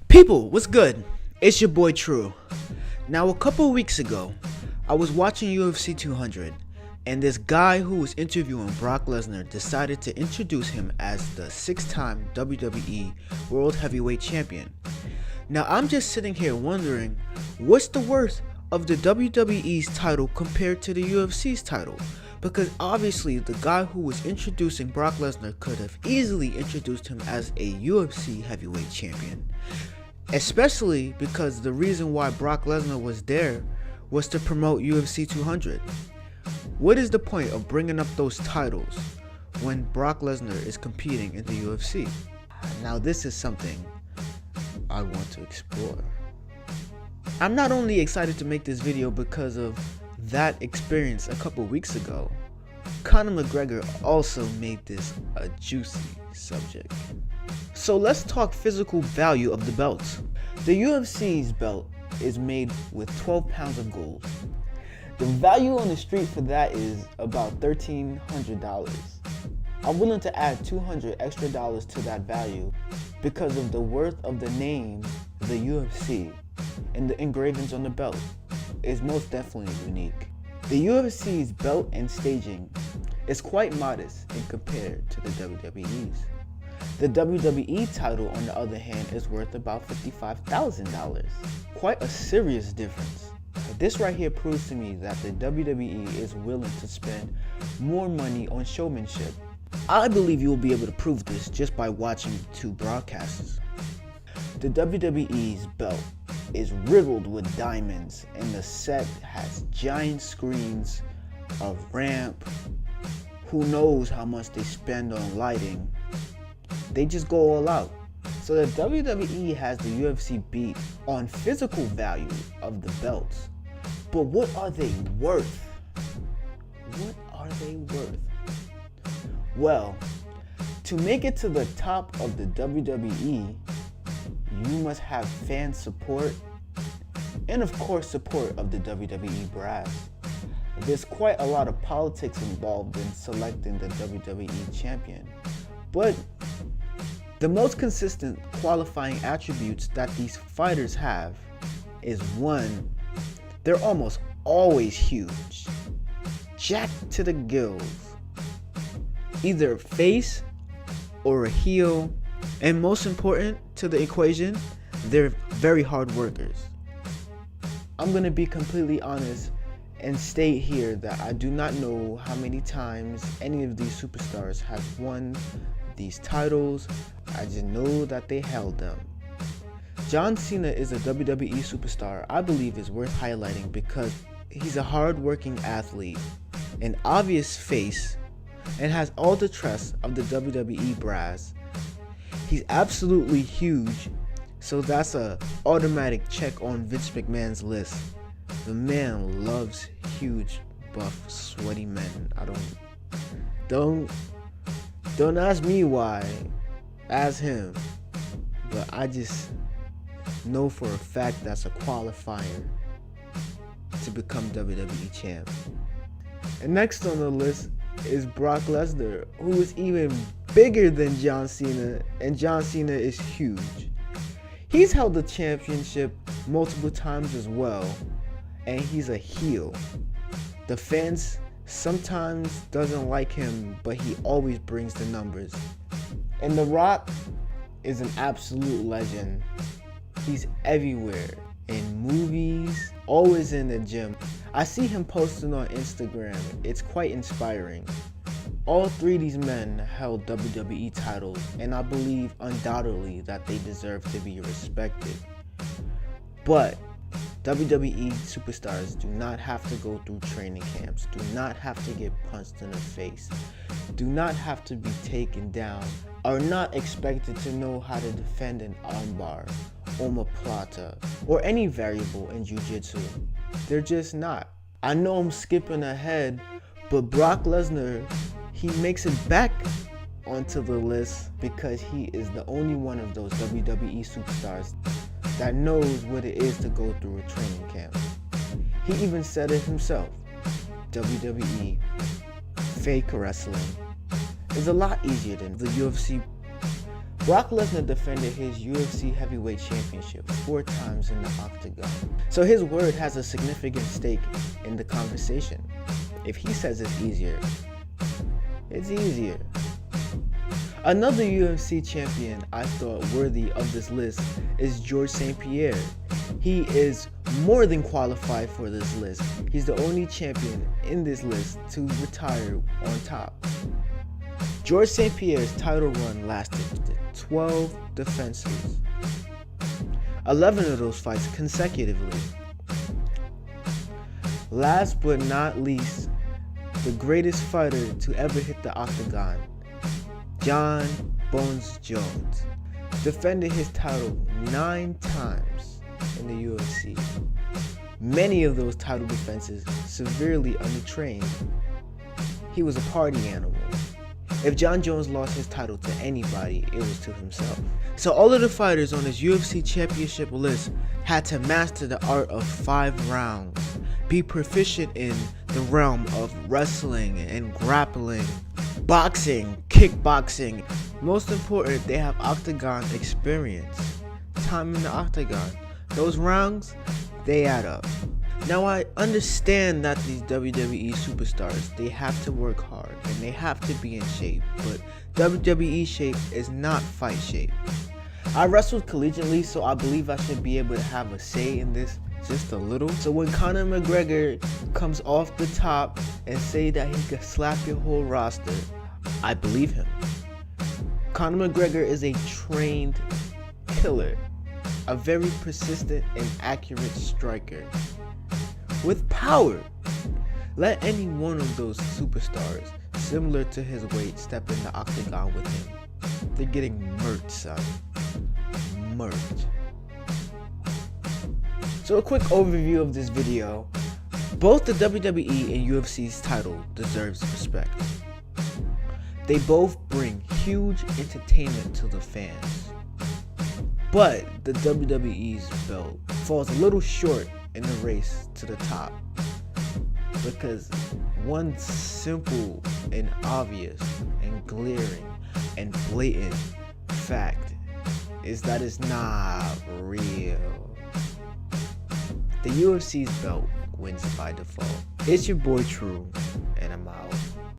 People, what's good? It's your boy True. Now, a couple weeks ago, I was watching UFC 200, and this guy who was interviewing Brock Lesnar decided to introduce him as the 6-time WWE World Heavyweight Champion. Now, I'm just sitting here wondering, what's the worth of the WWE's title compared to the UFC's title? Because obviously the guy who was introducing Brock Lesnar could have easily introduced him as a UFC heavyweight champion. Especially because the reason why Brock Lesnar was there was to promote UFC 200. What is the point of bringing up those titles when Brock Lesnar is competing in the UFC? Now this is something I want to explore. I'm not only excited to make this video because of that experience a couple weeks ago, Conor McGregor also made this a juicy subject. So let's talk physical value of the belts. The UFC's belt is made with 12 pounds of gold. The value on the street for that is about $1,300. I'm willing to add $200 extra to that value because of the worth of the name, the UFC, and the engravings on the belt is most definitely unique. The UFC's belt and staging is quite modest in compared to the WWE's. The WWE title, on the other hand, is worth about $55,000. Quite a serious difference. This right here proves to me that the WWE is willing to spend more money on showmanship. I believe you will be able to prove this just by watching the two broadcasts. The WWE's belt is riddled with diamonds, and the set has giant screens, a ramp. Who knows how much they spend on lighting? They just go all out. So the WWE has the UFC beat on physical value of the belts. But what are they worth? What are they worth? Well, to make it to the top of the WWE, you must have fan support and of course support of the WWE brass. There's quite a lot of politics involved in selecting the WWE champion, but the most consistent qualifying attributes that these fighters have is one, they're almost always huge, jacked to the gills, either a face or a heel, and most important to the equation, they're very hard workers. I'm gonna be completely honest and state here that I do not know how many times any of these superstars have won these titles. I just know that they held them. John Cena is a WWE superstar I believe is worth highlighting because he's a hard-working athlete, an obvious face, and has all the trust of the WWE brass. He's absolutely huge, so that's a automatic check on Vince McMahon's list. The man loves huge, buff, sweaty men. Don't ask me why, ask him. But I just know for a fact that's a qualifier to become WWE champ. And next on the list is Brock Lesnar, who is even bigger than John Cena, and John Cena is huge. He's held the championship multiple times as well, and he's a heel. The fans sometimes doesn't like him, but he always brings the numbers. And The Rock is an absolute legend. He's everywhere, in movies, always in the gym. I see him posting on Instagram. It's quite inspiring. All three of these men held WWE titles, and I believe undoubtedly that they deserve to be respected. But WWE superstars do not have to go through training camps, do not have to get punched in the face, do not have to be taken down, are not expected to know how to defend an armbar, omoplata, or any variable in jiu-jitsu. They're just not. I know I'm skipping ahead, but Brock Lesnar, he makes it back onto the list because he is the only one of those WWE superstars that knows what it is to go through a training camp. He even said it himself. WWE fake wrestling is a lot easier than the UFC. Brock Lesnar defended his UFC heavyweight championship 4 times in the octagon, so his word has a significant stake in the conversation. If he says it's easier, it's easier. Another UFC champion I thought worthy of this list is Georges St. Pierre. He is more than qualified for this list. He's the only champion in this list to retire on top. Georges St. Pierre's title run lasted 12 defenses, 11 of those fights consecutively. Last but not least, the greatest fighter to ever hit the octagon, John Bones Jones, defended his title 9 times in the UFC. Many of those title defenses severely undertrained. He was a party animal. If John Jones lost his title to anybody, it was to himself. So all of the fighters on his UFC championship list had to master the art of 5 rounds, be proficient in the realm of wrestling and grappling, boxing, kickboxing. Most important, they have octagon experience, time in the octagon. Those rounds, they add up. Now I understand that these WWE superstars, they have to work hard and they have to be in shape, but WWE shape is not fight shape. I wrestled collegiately, so I believe I should be able to have a say in this just a little. So when Conor McGregor comes off the top and say that he could slap your whole roster, I believe him. Conor McGregor is a trained killer, a very persistent and accurate striker with power. Let any one of those superstars similar to his weight step in the octagon with him. They're getting murked, son. Murked. So a quick overview of this video. Both the WWE and UFC's title deserves respect. They both bring huge entertainment to the fans. But the WWE's belt falls a little short in the race to the top, because one simple and obvious and glaring and blatant fact is that it's not real. The UFC's belt wins by default. It's your boy True, and I'm out.